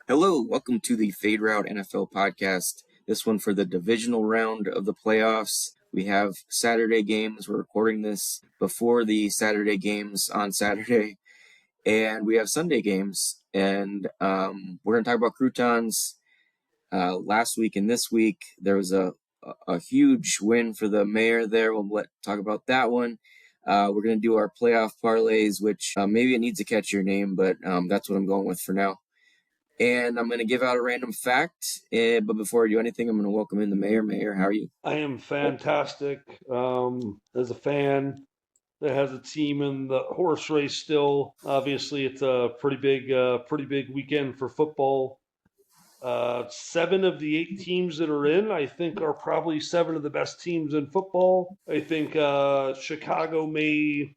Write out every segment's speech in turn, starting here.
Hello, welcome to the Fade Route NFL podcast. This one for the divisional round of the playoffs. We have Saturday games. We're recording this before the Saturday games on Saturday. And we have Sunday games. And we're going to talk about Croutons. Last week and this week, there was a huge win for the mayor there. We'll talk about that one. We're going to do our playoff parlays, which maybe it needs to catch your name, but that's what I'm going with for now. And I'm going to give out a random fact. But before I do anything, I'm going to welcome in the mayor. Mayor, how are you? I am fantastic. As a fan that has a team in the horse race still, obviously it's a pretty big weekend for football. 7 of the 8 teams that are in, I think, are probably 7 of the best teams in football. I think Chicago may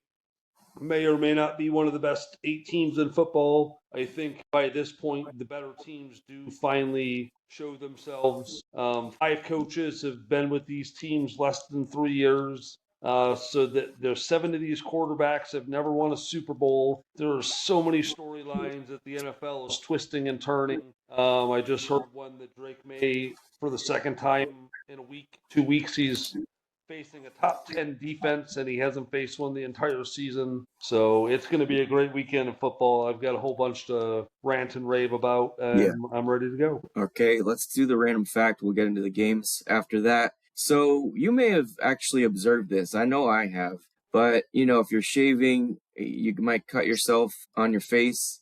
or may not be one of the best 8 teams in football. I think by this point, the better teams do finally show themselves. 5 coaches have been with these teams less than 3 years. So that there's 7 of these quarterbacks have never won a Super Bowl. There are so many storylines that the NFL is twisting and turning. I just heard one that Drake May, for the second time in 2 weeks, he's facing a top 10 defense, and he hasn't faced one the entire season. So it's going to be a great weekend of football. I've got a whole bunch to rant and rave about, and I'm ready to go. Okay, let's do the random fact. We'll get into the games after that. So you may have actually observed this. I know I have. But, if you're shaving, you might cut yourself on your face.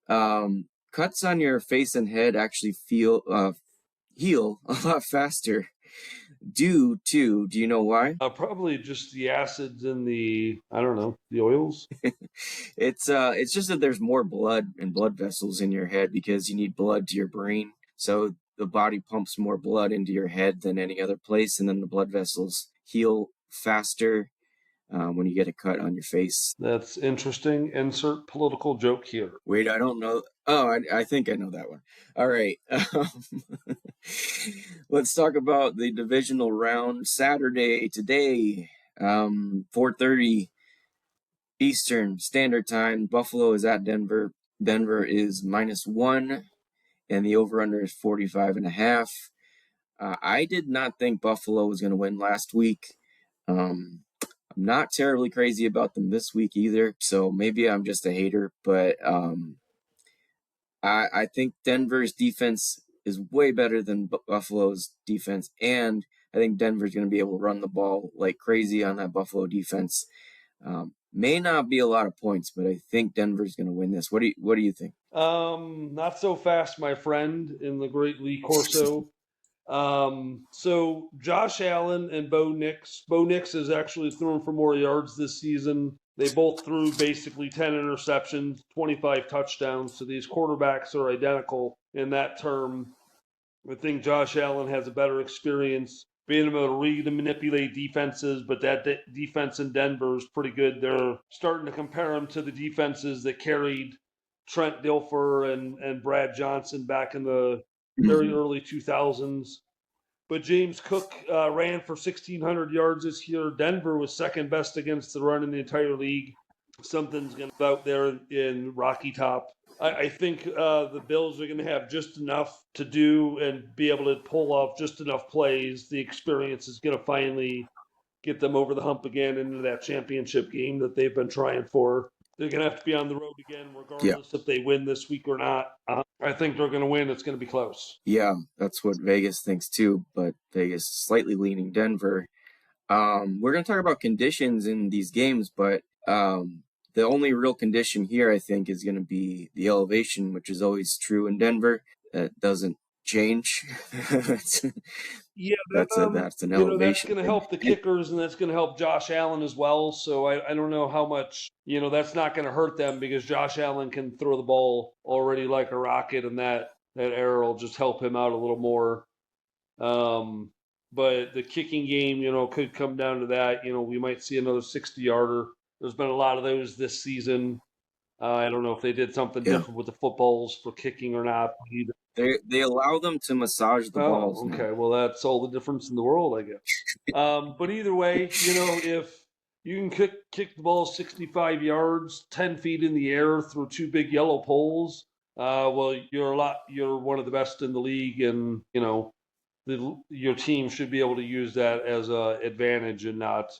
Cuts on your face and head actually heal a lot faster. Do you know why? Probably just the acids and the oils. It's just that there's more blood and blood vessels in your head because you need blood to your brain. So the body pumps more blood into your head than any other place, and then the blood vessels heal faster when you get a cut on your face. That's interesting. Insert political joke here. Wait, I don't know. Oh, I think I know that one. All right. Let's talk about the divisional round Saturday today, 4:30 Eastern Standard Time. Buffalo is at Denver. Denver is -1, and the over-under is 45.5. I did not think Buffalo was going to win last week. I'm not terribly crazy about them this week either, so maybe I'm just a hater, but I think Denver's defense is way better than Buffalo's defense, and I think Denver's going to be able to run the ball like crazy on that Buffalo defense. May not be a lot of points, but I think Denver's going to win this. What do you think? Not so fast, my friend, in the great Lee Corso. So Josh Allen and Bo Nix. Bo Nix has actually thrown for more yards this season. They both threw basically 10 interceptions, 25 touchdowns. So these quarterbacks are identical in that term. I think Josh Allen has a better experience being able to read and manipulate defenses, but that defense in Denver is pretty good. They're starting to compare him to the defenses that carried Trent Dilfer and Brad Johnson back in the very early 2000s. But James Cook ran for 1,600 yards this year. Denver was second best against the run in the entire league. Something's going to be out there in Rocky Top. I think the Bills are going to have just enough to do and be able to pull off just enough plays. The experience is going to finally get them over the hump again into that championship game that they've been trying for. They're going to have to be on the road again, regardless if they win this week or not. I think they're going to win. It's going to be close. Yeah, that's what Vegas thinks too, but Vegas is slightly leaning Denver. We're going to talk about conditions in these games, but the only real condition here, I think, is going to be the elevation, which is always true in Denver. That doesn't change. That's an elevation. That's going to help the kickers, and that's going to help Josh Allen as well. So I don't know how much, that's not going to hurt them because Josh Allen can throw the ball already like a rocket, and that error will just help him out a little more. But the kicking game, could come down to that. We might see another 60-yarder. There's been a lot of those this season. I don't know if they did something different with the footballs for kicking or not. They allow them to massage the balls. Okay, now. Well, that's all the difference in the world, I guess. But either way, if you can kick the ball 65 yards, 10 feet in the air through 2 big yellow poles, well, you're one of the best in the league, and your team should be able to use that as a advantage and not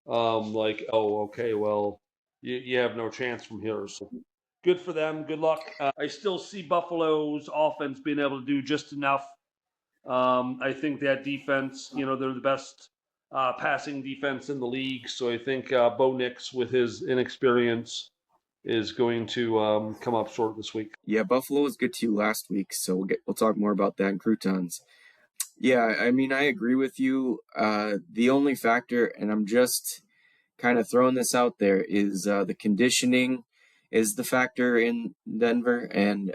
like, oh, okay, well, you have no chance from here. So good for them. Good luck. I still see Buffalo's offense being able to do just enough. I think that defense, they're the best passing defense in the league. So I think Bo Nix, with his inexperience, is going to come up short this week. Yeah, Buffalo was good to you last week, so we'll talk more about that in Croutons. Yeah, I mean, I agree with you. The only factor, and I'm just kind of throwing this out there, is the conditioning is the factor in Denver, and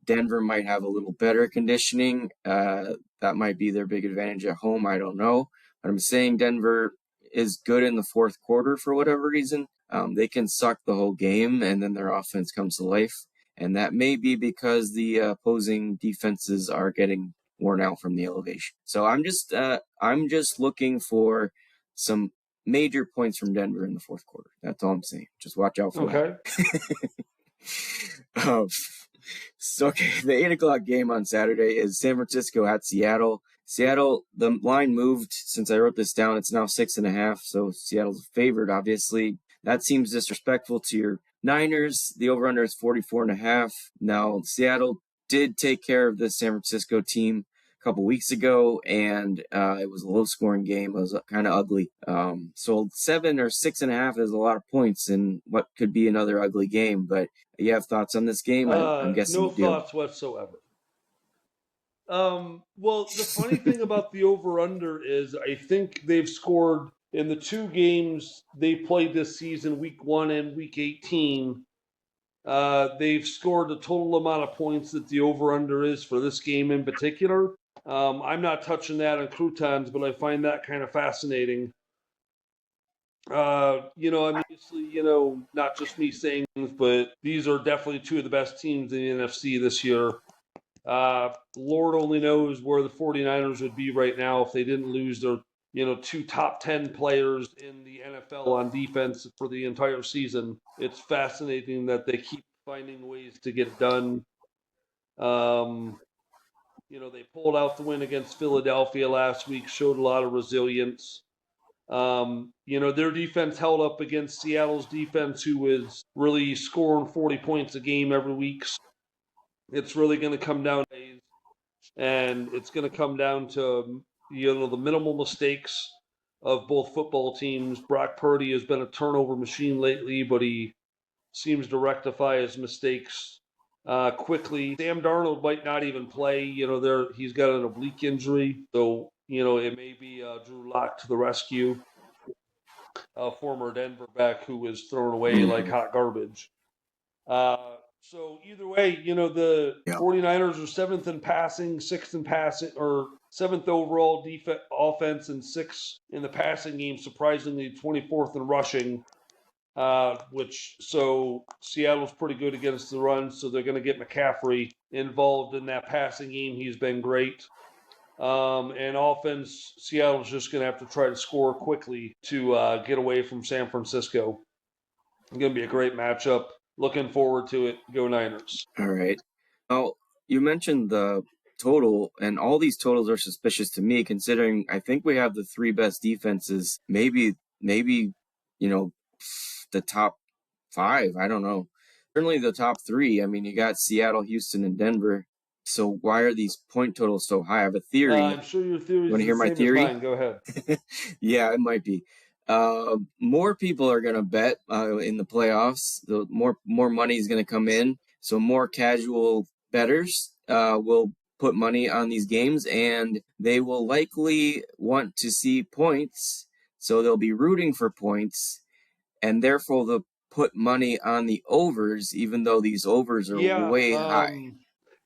Denver might have a little better conditioning. That might be their big advantage at home. I don't know. But I'm saying Denver is good in the fourth quarter for whatever reason. They can suck the whole game, and then their offense comes to life. And that may be because the opposing defenses are getting worn out from the elevation. So I'm just looking for some major points from Denver in the fourth quarter. That's all I'm saying. Just watch out for Okay. that. So, okay, the 8 o'clock game on Saturday is San Francisco at Seattle. Seattle, the line moved since I wrote this down. It's now 6.5, so Seattle's favored, obviously. That seems disrespectful to your Niners. The over-under is 44.5. Now, Seattle did take care of the San Francisco team a couple weeks ago, and it was a low-scoring game. It was kind of ugly. So 7 or 6.5 is a lot of points in what could be another ugly game, but you have thoughts on this game? I'm guessing No you do. thoughts whatsoever. Well, the funny thing about the over under is I think they've scored in the two games they played this season, week 1 and week 18. They've scored the total amount of points that the over under is for this game in particular. I'm not touching that on Croutons, but I find that kind of fascinating. I mean, obviously, not just me saying things, but these are definitely two of the best teams in the NFC this year. Lord only knows where the 49ers would be right now if they didn't lose their, two top 10 players in the NFL on defense for the entire season. It's fascinating that they keep finding ways to get it done. They pulled out the win against Philadelphia last week, showed a lot of resilience. Their defense held up against Seattle's defense, who is really scoring 40 points a game every week. It's really going to come down to, and it's going to come down to the minimal mistakes of both football teams. Brock Purdy has been a turnover machine lately, but he seems to rectify his mistakes quickly. Sam Darnold might not even play. He's got an oblique injury, so it may be Drew Lock to the rescue, a former Denver back who was thrown away like hot garbage. So either way, the 49ers are seventh in passing, sixth in passing, or seventh overall offense, and sixth in the passing game. Surprisingly, 24th in rushing. So Seattle's pretty good against the run, so they're going to get McCaffrey involved in that passing game. He's been great. And offense, Seattle's just going to have to try to score quickly to get away from San Francisco. It's going to be a great matchup. Looking forward to it. Go Niners. All right. Now, you mentioned the total, and all these totals are suspicious to me, considering I think we have the three best defenses. Maybe, the top five. I don't know. Certainly the top three. I mean, you got Seattle, Houston, and Denver. So why are these point totals so high? I have a theory. I'm sure your theory is Want to hear my theory? Go ahead. Yeah, it might be. More people are going to bet in the playoffs. The more money is going to come in. So more casual bettors will put money on these games, and they will likely want to see points. So they'll be rooting for points, and therefore they'll put money on the overs, even though these overs are way high.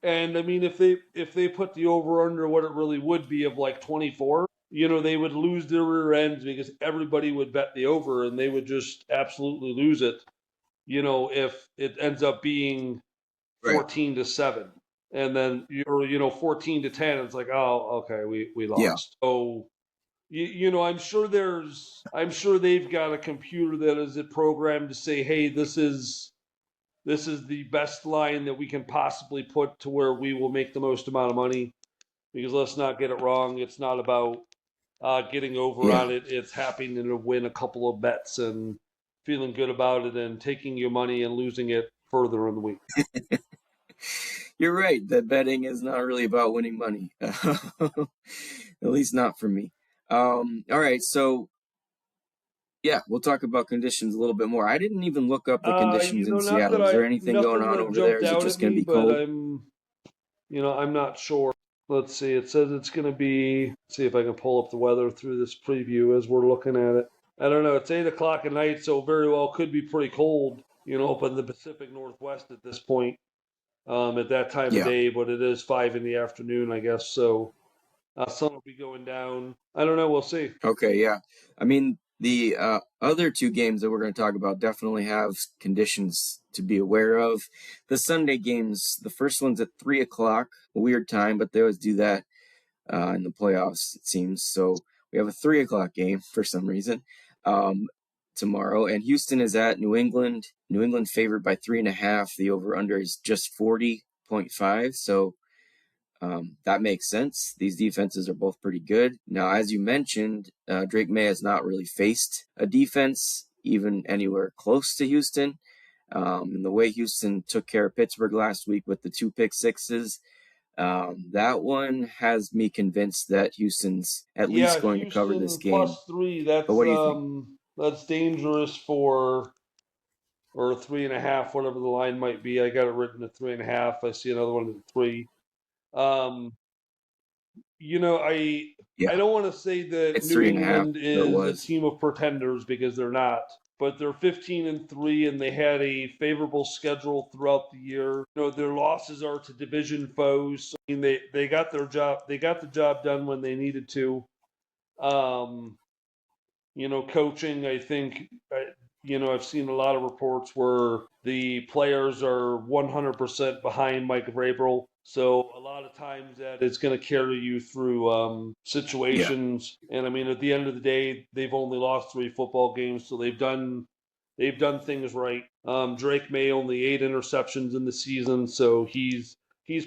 And I mean, if they put the over under what it really would be of like 24, they would lose their rear ends because everybody would bet the over, and they would just absolutely lose it. If it ends up being 14-7, and then 14-10, it's like, oh, okay, we lost. Yeah. So I'm sure they've got a computer that is programmed to say, hey, this is this is the best line that we can possibly put to where we will make the most amount of money. Because let's not get it wrong, it's not about getting over Yeah. on it. It's happening to win a couple of bets and feeling good about it and taking your money and losing it further in the week. You're right. The betting is not really about winning money. At least not for me. All right. So, yeah, we'll talk about conditions a little bit more. I didn't even look up the conditions in Seattle. Is there anything going Nothing on that over there? jumped Is it out just at going to me, be but cold? I'm not sure. Let's see. It says it's going to be. Let's see if I can pull up the weather through this preview as we're looking at it. I don't know. It's 8 o'clock at night, so very well could be pretty cold. Up in the Pacific Northwest at this point, at that time of Yeah. day. But it is 5 in the afternoon, I guess. So sun will be going down. I don't know. We'll see. Okay. Yeah. I mean, the other two games that we're going to talk about definitely have conditions to be aware of. The Sunday games, the first one's at 3 o'clock, a weird time, but they always do that in the playoffs, it seems. So we have a 3 o'clock game for some reason tomorrow, and Houston is at New England. New England favored by 3.5. The over/under is just 40.5. So that makes sense. These defenses are both pretty good. Now, as you mentioned, Drake May has not really faced a defense even anywhere close to Houston. And the way Houston took care of Pittsburgh last week with the 2 pick sixes, that one has me convinced that Houston's at least Yeah, going to cover this Houston game. +3. But what do you think? That's dangerous for or 3.5, whatever the line might be. I got it written at 3.5. I see another one at 3. Um, you know, I Yeah, I don't want to say that it's New 3.5. England Or it is a was. team of pretenders because they're not. But they're 15-3, and they had a favorable schedule throughout the year. Their losses are to division foes. So, I mean, they got their job. They got the job done when they needed to. Um, Coaching, I think, I've seen a lot of reports where the players are 100% behind Mike Vrabel. So a lot of times that it's going to carry you through Yeah, situations. And I mean, at the end of the day, they've only lost 3 football games, so they've done things right. Drake May only 8 interceptions in the season, so he's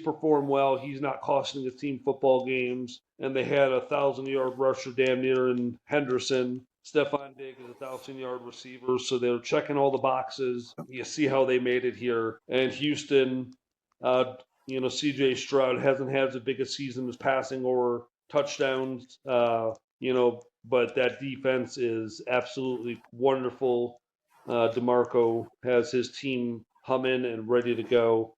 performed well. He's not costing his team football games. And they had 1,000-yard rusher damn near in Henderson. Stefon Diggs is 1,000-yard receiver, so they're checking all the boxes. You see how they made it here. And Houston, C.J. Stroud hasn't had as big a season as passing or touchdowns. But that defense is absolutely wonderful. DeMarco has his team humming and ready to go.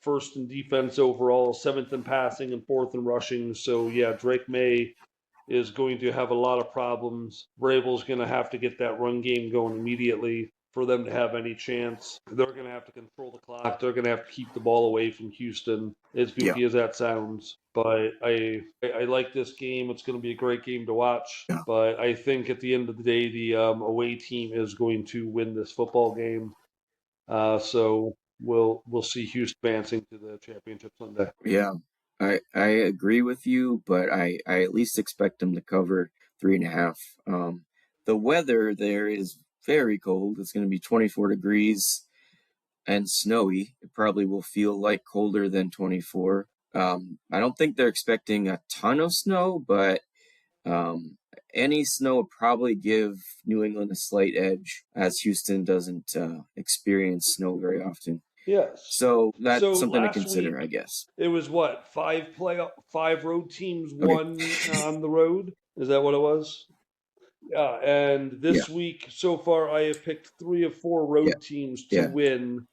First in defense overall, seventh in passing, and fourth in rushing. So yeah, Drake May is going to have a lot of problems. Vrabel's going to have to get that run game going immediately for them to have any chance. They're going to have to control the clock. They're going to have to keep the ball away from Houston, as yeah, goofy as that sounds. But I like this game. It's going to be a great game to watch. yeah, But I think at the end of the day, the away team is going to win this football game. So we'll see Houston advancing to the championship Sunday. yeah. I agree with you, but I at least expect them to cover 3.5. The weather there is very cold. It's going to be 24 degrees and snowy. It probably will feel like colder than 24. I don't think they're expecting a ton of snow, but um, any snow would probably give New England a slight edge, as Houston doesn't experience snow very often. Yes. So that's So something to last consider, I week guess. it was what, five road teams Okay. won on the road. Is that what it was? Yeah. And Yeah. this week so far, I have picked 3 of 4 Yeah. road teams to Yeah. win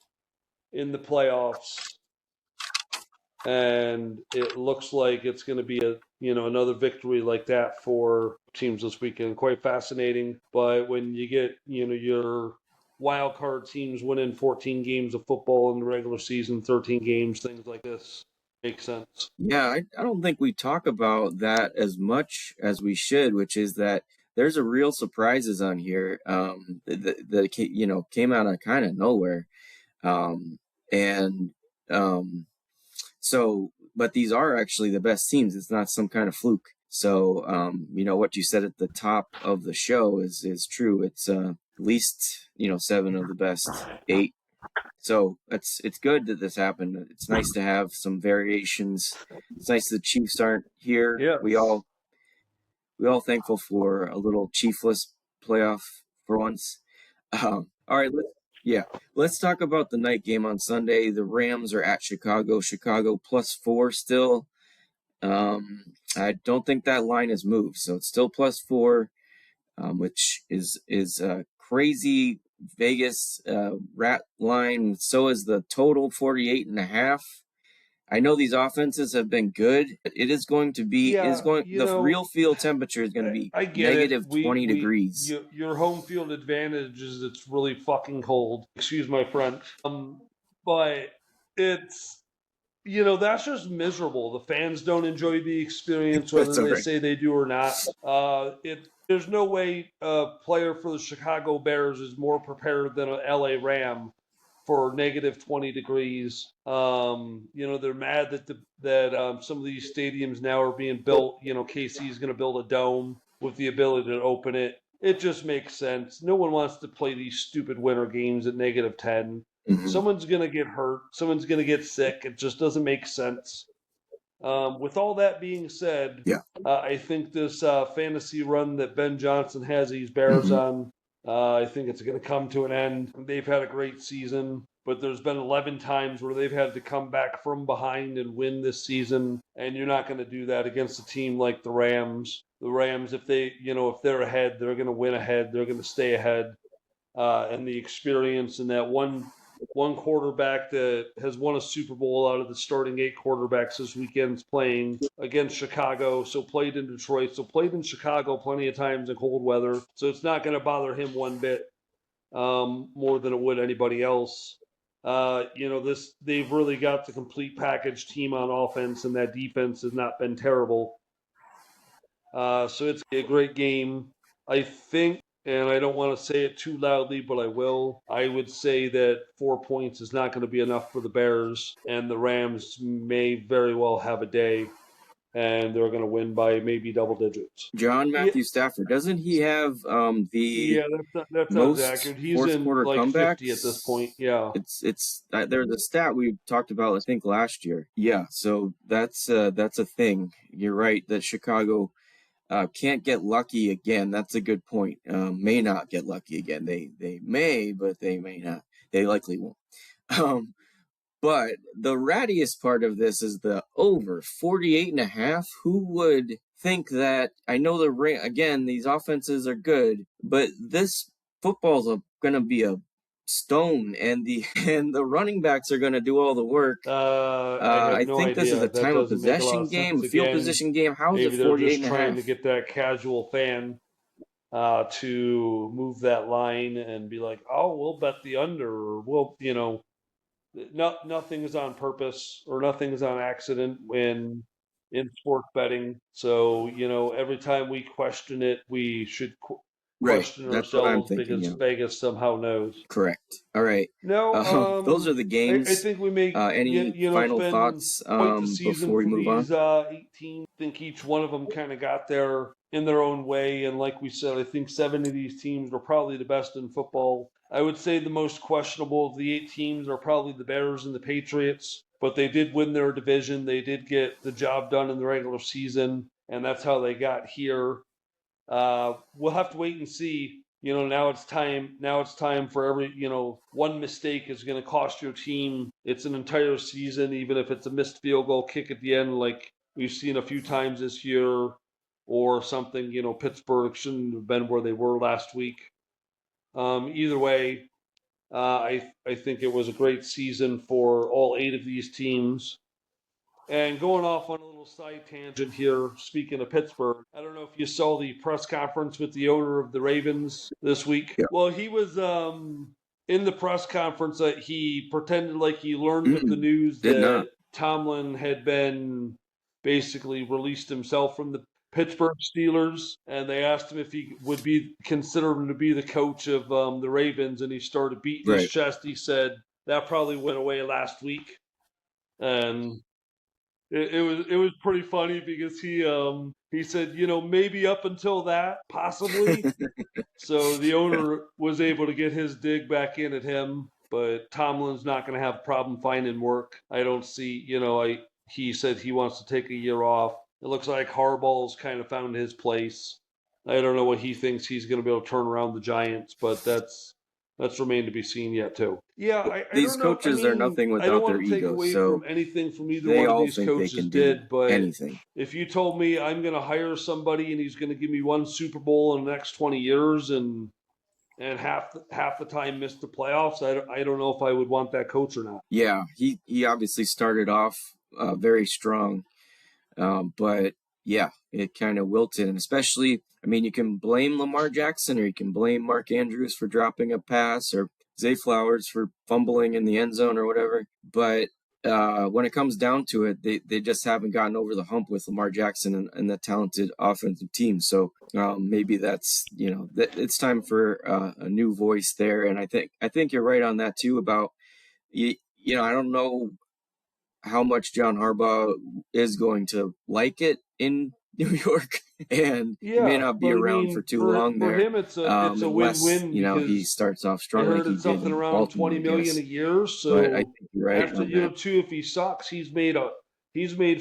in the playoffs, and it looks like it's going to be another victory like that for teams this weekend. Quite fascinating. But when you get your wild card teams winning 14 games of football in the regular season, 13 games, things like this make sense. Yeah, I don't think we talk about that as much as we should, which is that there's a real surprises on here that came out of kind of nowhere. Um, and so, but these are actually the best teams. It's not some kind of fluke. So, what you said at the top of the show is true. It's at least 7 of the best 8 So it's good that this happened. It's nice to have some variations. It's nice the Chiefs aren't here. Yes. We all thankful for a little Chiefless playoff for once. All right, let's talk about the night game on Sunday. The Rams are at Chicago. Chicago +4 still. I don't think that line has moved, so it's still +4, which is a crazy Vegas rat line. So is the total 48.5. I know these offenses have been good. It is going to be Yeah, the real field temperature is going to be I get it. negative 20 degrees. Your home field advantage is it's really fucking cold. Excuse my French. But it's that's just miserable. The fans don't enjoy the experience, That's whether all they right. say they do or not. There's no way a player for the Chicago Bears is more prepared than an LA Ram for negative 20 degrees. They're mad that some of these stadiums now are being built. KC is going to build a dome with the ability to open it. It just makes sense. No one wants to play these stupid winter games at negative 10. Mm-hmm. Someone's going to get hurt. Someone's going to get sick. It just doesn't make sense. With all that being said, Yeah. I think this fantasy run that Ben Johnson has these Bears Mm-hmm. on, I think it's going to come to an end. They've had a great season, but there's been 11 times where they've had to come back from behind and win this season, and you're not going to do that against a team like the Rams. The Rams, if they're ahead, they're going to win ahead. They're going to stay ahead, and the experience and that one quarterback that has won a Super Bowl out of the starting 8 quarterbacks this weekend's playing against Chicago, so played in Detroit, so played in Chicago plenty of times in cold weather, so it's not going to bother him one bit more than it would anybody else. They've really got the complete package team on offense, and that defense has not been terrible. So it's a great game. I think, and I don't want to say it too loudly, but I will. I would say that 4 points is not going to be enough for the Bears, and the Rams may very well have a day, and they're going to win by maybe double digits. John Yeah, Matthew Stafford, doesn't he have the yeah, that sounds most accurate. He's fourth in quarter like 50 at this comebacks? point. Yeah. It's there's a stat we talked about I think last year. Yeah, so that's a thing. You're right that Chicago can't get lucky again. That's a good point. May not get lucky again. They may, but they may not. They likely won't. Um, but the rattiest part of this is the over 48.5. Who would think that? I know again, these offenses are good, but this football's going to be a stone, and the and the running backs are going to do all the work. I have I no think this is idea. a That time of doesn't make a lot possession of game, sense. a field Again, position game. How is it maybe they're 48 just and a trying half? to get that casual fan to move that line and be like, oh, we'll bet the under, or nothing is on purpose or nothing is on accident in sports betting. So, every time we question it, we should Right. question That's what I'm ourselves thinking. because Yeah. Vegas somehow knows. Correct. All right. No, Those are the I games. think we make Any it's final been thoughts quite the before season we for move on? these 18. I think each one of them kind of got there in their own way, and like we said, I think 7 of these teams were probably the best in football. I would say the most questionable of the 8 teams are probably the Bears and the Patriots, but they did win their division. They did get the job done in the regular season, and that's how they got here. We'll have to wait and see. Now it's time. Now it's time for every. One mistake is going to cost your team. It's an entire season, even if it's a missed field goal kick at the end, like we've seen a few times this year, or something. Pittsburgh shouldn't have been where they were last week. Either way, I think it was a great season for all 8 of these teams. And going off on a little side tangent here, speaking of Pittsburgh, I don't know if you saw the press conference with the owner of the Ravens this week. Yeah. Well, he was in the press conference that he pretended like he learned of the news Did not. that Tomlin had been basically released himself from the Pittsburgh Steelers, and they asked him if he would be consider him to be the coach of the Ravens, and he started beating his Right. chest. He said that probably went away last week, and it was pretty funny because he said, maybe up until that, possibly. So the owner was able to get his dig back in at him. but Tomlin's not going to have a problem finding work. I don't see, he said he wants to take a year off. It looks like Harbaugh's kind of found his place. I don't know what he thinks he's going to be able to turn around the Giants, but that's remained to be seen yet too. Yeah, I These don't know. I coaches are mean, nothing I don't without their want to take egos, away from so anything from either they one of all these think they coaches can do did, but anything. if you told me I'm going to hire somebody and he's going to give me one Super Bowl in the next 20 years and half the time missed the playoffs, I don't know if I would want that coach or not. Yeah, he obviously started off very strong, but yeah, it kind of wilted, and especially, I mean, you can blame Lamar Jackson or you can blame Mark Andrews for dropping a pass or Zay Flowers for fumbling in the end zone or whatever, but when it comes down to it, they just haven't gotten over the hump with Lamar Jackson and the talented offensive team. So maybe that's it's time for a new voice there. And I think you're right on that too about I don't know how much John Harbaugh is going to like it in New York, and he may Yeah, not be but I around for mean, too long for there, him, it's a unless win-win he because starts off I strong like heard he it's did something in around Baltimore, 20 I million a guess. year. But I So think you're right after on that. too, if he sucks, he's made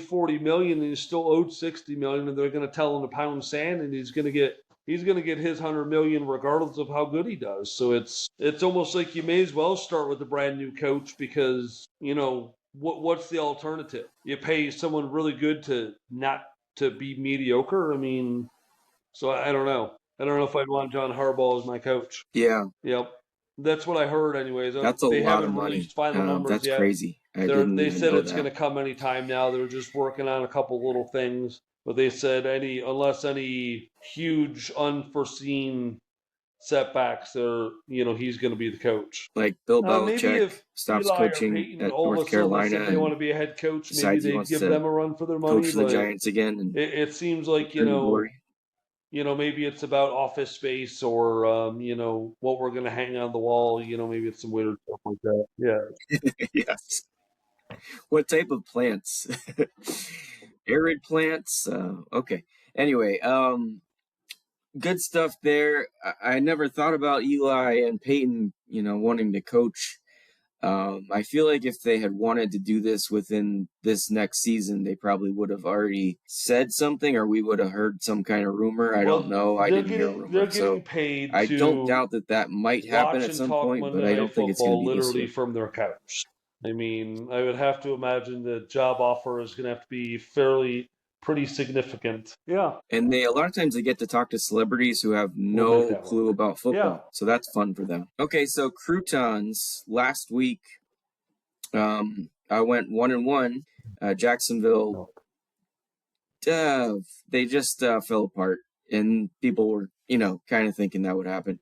40 million and he's still owed 60 million, and they're going to tell him to pound sand, and he's going to get his 100 million regardless of how good he does. So it's almost like you may as well start with a brand new coach because what's the alternative? You pay someone really good to not to be mediocre. I mean, so I don't know. I don't know if I'd want John Harbaugh as my coach. Yeah, Yep, that's what I heard. Anyways, that's a they lot of haven't money. released final numbers That's yet. crazy. I didn't They even said know it's going that. to come anytime now. They're just working on a couple little things, but they said unless any huge unforeseen setbacks, he's going to be the coach. Like Bill Maybe Belichick if stops Eli or coaching Peyton at all of North a sudden Carolina decided they want and to be a head coach, maybe decides he they'd wants give to them a run for their coach money. for the But Giants again and it seems like return to glory. maybe it's about office space or what we're going to hang on the wall. Maybe it's some weird stuff like that. Yeah. Yes. What type of plants? Arid plants? Okay. Anyway, good stuff there. I never thought about Eli and Peyton, wanting to coach. I feel like if they had wanted to do this within this next season, they probably would have already said something, or we would have heard some kind of rumor. I don't Well, know. I didn't hear a they're rumor, getting so paid I don't to doubt that might happen watch at and some talk point, but Monday I Night don't think it's going to Football be this literally year. from their couch. I mean, I would have to imagine the job offer is going to have to be pretty significant. Yeah. And a lot of times they get to talk to celebrities who have We'll make no that clue work. about Yeah. football. So that's fun for them. Okay, so Croutons last week, I went 1-1. Jacksonville, they just fell apart, and people were, kind of thinking that would happen,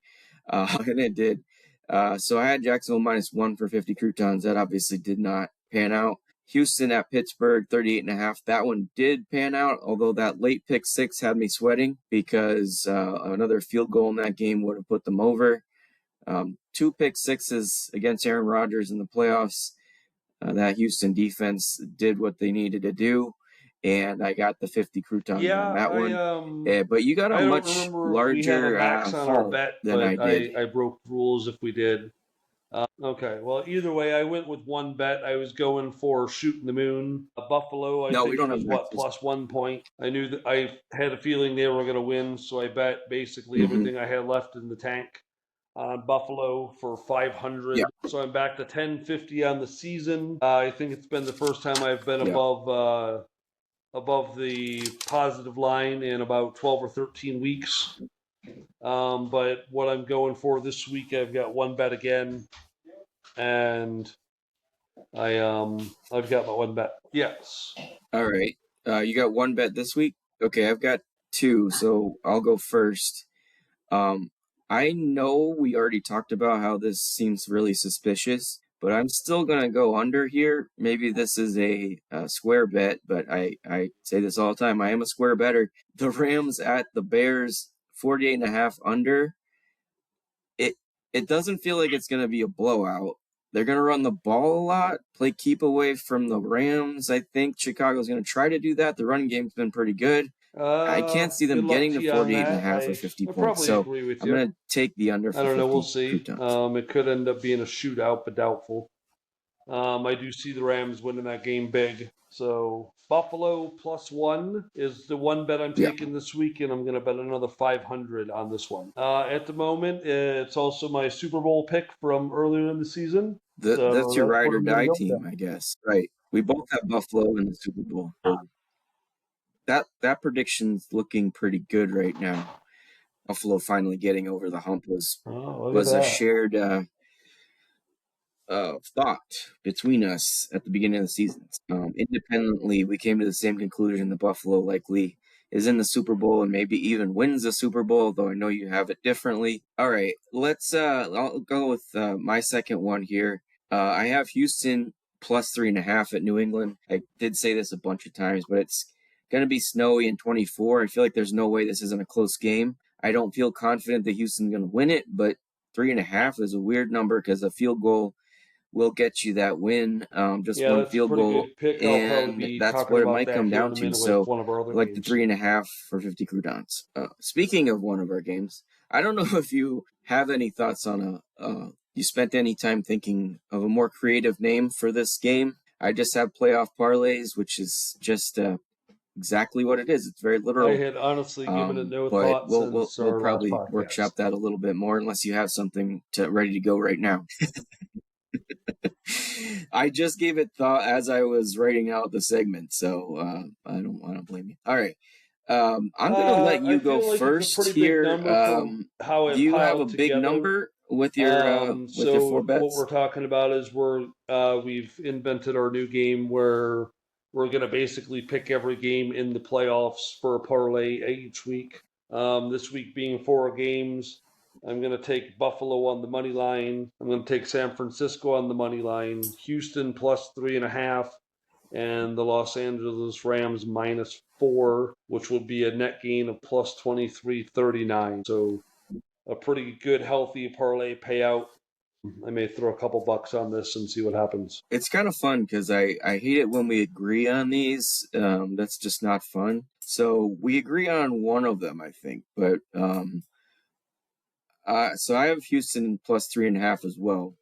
and it did. So I had Jacksonville -1 for 50 Croutons. That obviously did not pan out. Houston at Pittsburgh, 38.5. That one did pan out, although that late pick six had me sweating because another field goal in that game would have put them over. Two pick sixes against Aaron Rodgers in the playoffs. That Houston defense did what they needed to do, and I got the 50 Croutons Yeah, on that one. But you got a I don't much remember if we have a larger max on our haul bet, than I but did. I broke rules if we did. Okay, well, either way, I went with one bet. I was going for shooting the moon. Buffalo, I No, we think, don't have was maxes. plus 1 point. I knew that I had a feeling they were going to win, so I bet basically everything I had left in the tank on Buffalo for 500. Yeah. So I'm back to 1050 on the season. I think it's been the first time I've been Yeah. above the positive line in about 12 or 13 weeks. But what I'm going for this week, I've got one bet again, and I've got my one bet. Yes. All right. You got one bet this week? Okay, I've got two, so I'll go first. I know we already talked about how this seems really suspicious, but I'm still going to go under here. Maybe this is a square bet, but I say this all the time. I am a square better. The Rams at the Bears, 48.5 under. It doesn't feel like it's going to be a blowout. They're going to run the ball a lot, play keep away from the Rams. I think Chicago's going to try to do that. The running game's been pretty good. I can't see them Good luck getting to to you on 48 and a that. half or I 50 points. probably So agree with I'm you. going to take the under I for don't know. We'll 50 see. Croutons. It could end up being a shootout, but doubtful. I do see the Rams winning that game big. So Buffalo +1 is the one bet I'm Yeah, taking this week, and I'm going to bet another 500 on this one. At the moment, it's also my Super Bowl pick from earlier in the season. So that's your that's ride what or I'm going to die go with. team, I guess. Right. We both have Buffalo in the Super Bowl. That prediction's looking pretty good right now. Buffalo finally getting over the hump Oh, look at was a that. shared thought between us at the beginning of the season. Independently, we came to the same conclusion that Buffalo likely is in the Super Bowl and maybe even wins the Super Bowl, though I know you have it differently. All right, I'll go with my second one here. I have Houston +3.5 at New England. I did say this a bunch of times, but it's going to be snowy in 24. I feel like there's no way this isn't a close game. I don't feel confident that Houston's going to win it, but 3.5 is a weird number because a field goal will get you that win, just Yeah, one that's a field pretty goal, good pick. I'll probably and be that's talking what it about might that come here in down a to. minute with So one of our other I like the games. 3.5 for 50 croutons. Speaking of one of our games, I don't know if you have any thoughts on you spent any time thinking of a more creative name for this game. I just have playoff parlays, which is just exactly what it is. It's very I literal. had honestly given it no But thought we'll since we'll our last probably podcast. workshop that a little bit more, unless you have something ready to go right now. I just gave it thought as I was writing out the segment, so I don't blame you. All right, I'm gonna let I you go feel like it's a first pretty big here. number for how Do it you have a piled big together. number with your four So what bets? we're talking about is we've invented our new game where we're going to basically pick every game in the playoffs for a parlay each week. This week being 4 games, I'm going to take Buffalo on the money line. I'm going to take San Francisco on the money line, Houston +3.5, and the Los Angeles Rams -4, which will be a net gain of +23.39. So a pretty good, healthy parlay payout. I may throw a couple bucks on this and see what happens. It's kind of fun because I hate it when we agree on these. That's just not fun. So we agree on one of them, I think, but so I have Houston +3.5 as well.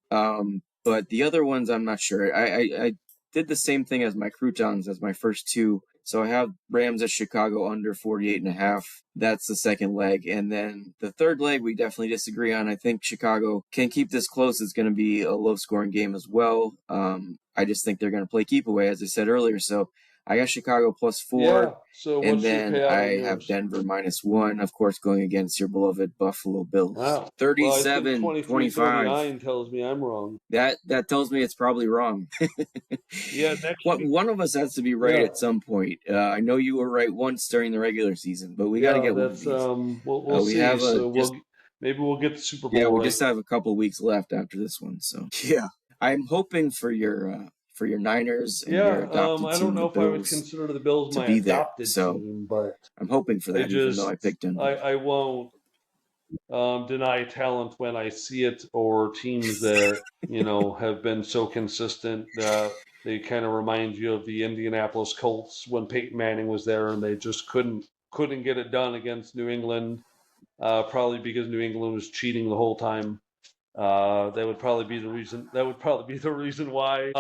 But the other ones, I'm not sure. I did the same thing as my Croutons as my first two. So I have Rams at Chicago under 48.5. That's the second leg. And then the third leg, we definitely disagree on. I think Chicago can keep this close. It's going to be a low scoring game as well. I just think they're going to play keep away, as I said earlier. So I got Chicago +4. Yeah. So And what's your then payout on I have yours? Denver -1, of course, going against your beloved Buffalo Bills. Wow. Well, I think 37-25. 23.39 tells me I'm wrong. That tells me it's probably wrong. Yeah. Next week. One of us has to be right Yeah. at some point. I know you were right once during the regular season, but we got to Yeah. get one of That's these. we'll We see. have So maybe we'll get the Super Bowl we right. just have a couple weeks left after this one. So yeah, I'm hoping for your Niners and your Yeah. adopted I don't team, the know if I would Bills, consider the Bills to my be there. adopted So team, but I'm hoping for I that, even though I just picked Denver. I won't deny talent when I see it, or teams that have been so consistent that they kind of remind you of the Indianapolis Colts when Peyton Manning was there, and they just couldn't get it done against New England. Probably because New England was cheating the whole time. That would probably be the reason. That would probably be the reason why.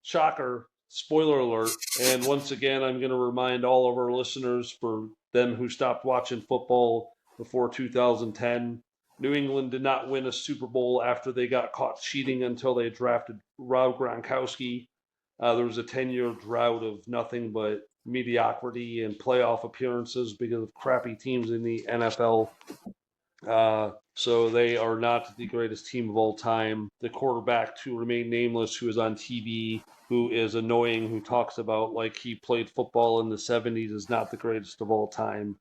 Shocker! Spoiler alert! And once again, I'm going to remind all of our listeners, for them who stopped watching football before 2010, New England did not win a Super Bowl after they got caught cheating until they drafted Rob Gronkowski. There was a 10-year drought of nothing but mediocrity and playoff appearances because of crappy teams in the NFL. So they are not the greatest team of all time. The quarterback, to remain nameless, who is on TV, who is annoying, who talks about like he played football in the 70s, is not the greatest of all time.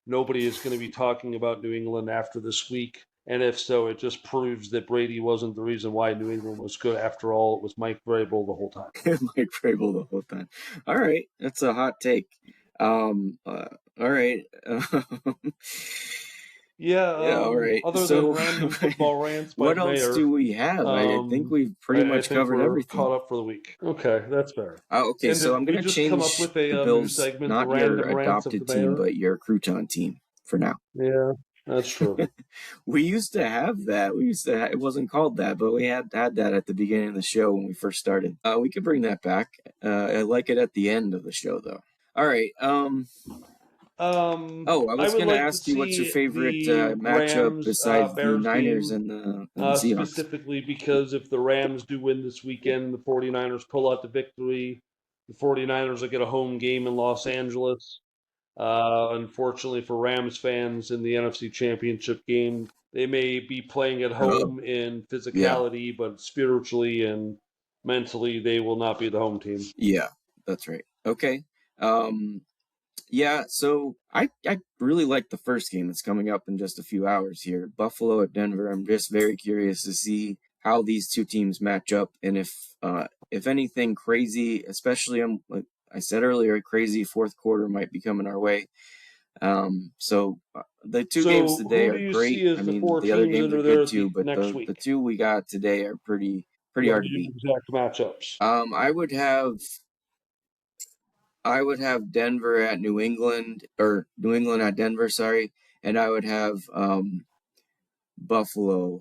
Nobody is going to be talking about New England after this week. And if so, it just proves that Brady wasn't the reason why New England was good after all. It was Mike Vrabel the whole time. Mike Vrabel the whole time. All right, that's a hot take. All right. Yeah. All right. Other than So, random football rants by what the else mayor, do we have? I think we've pretty I much think covered we're everything. caught up for the week. Okay, that's fair. Okay, And so did I'm we gonna just come up change with the a new Bills, segment, the not your random rants of the adopted team, mayor? but your Crouton team for now. Yeah, that's true. We used to have that. It wasn't called that, but we had that at the beginning of the show when we first started. We could bring that back. I like it at the end of the show, though. All right. Oh, I I was would gonna like to ask you what's your see favorite the matchup Rams besides the Bears Niners game, and the Seahawks. specifically because if the Rams do win this weekend, the 49ers pull out the victory. The 49ers will get a home game in Los Angeles. Unfortunately for Rams fans in the NFC Championship game, they may be playing at Oh, home in yeah, physicality, but spiritually and mentally, they will not be the home team. yeah, that's right. Okay. Um, Yeah, so I really like the first game that's coming up in just a few hours here. Buffalo at Denver. I'm just very curious to see how these two teams match up and if anything crazy, especially like I said earlier, a crazy fourth quarter might be coming our way. The two games So, today who do are you great. see as I the mean, four the other teams games that are are there good at the too, but next the week? two we got today are pretty What are hard to your beat. exact matchups? I would have Denver at New England or New England at Denver, sorry, and I would have Buffalo.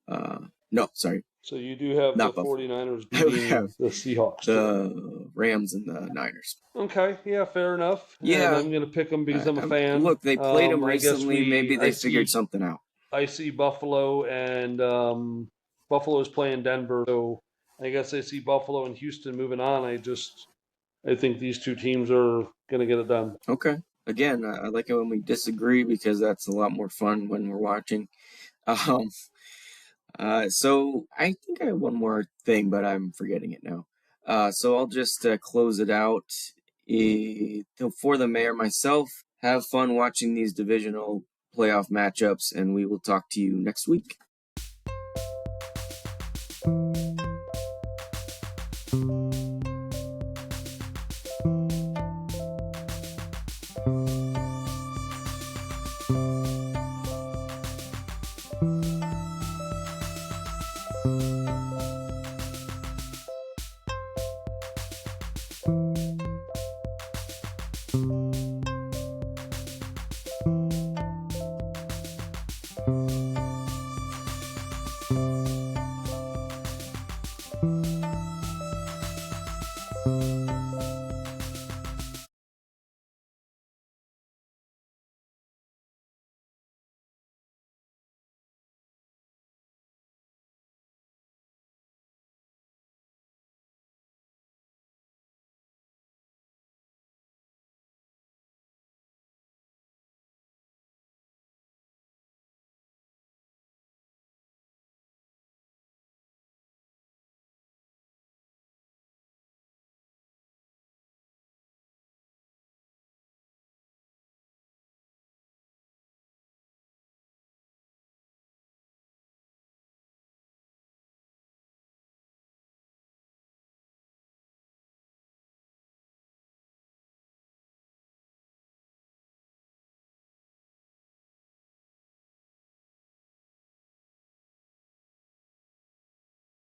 No, sorry, So, you do have the not Buffalo. 49ers I would have beating the Seahawks today. the Rams and the Niners. Okay, yeah, fair enough. And Yeah, I'm going to pick them because I'm a fan. look, they played them I guess recently. Maybe I they figured see something out. Buffalo and Buffalo's playing Denver, so I guess I see Buffalo and Houston moving on. I think these two teams are going to get it done. Okay. Again, I like it when we disagree because that's a lot more fun when we're watching. Um, so I think I have one more thing, but I'm forgetting it now. So I'll just close it out. For the mayor myself, have fun watching these divisional playoff matchups, and we will talk to you next week.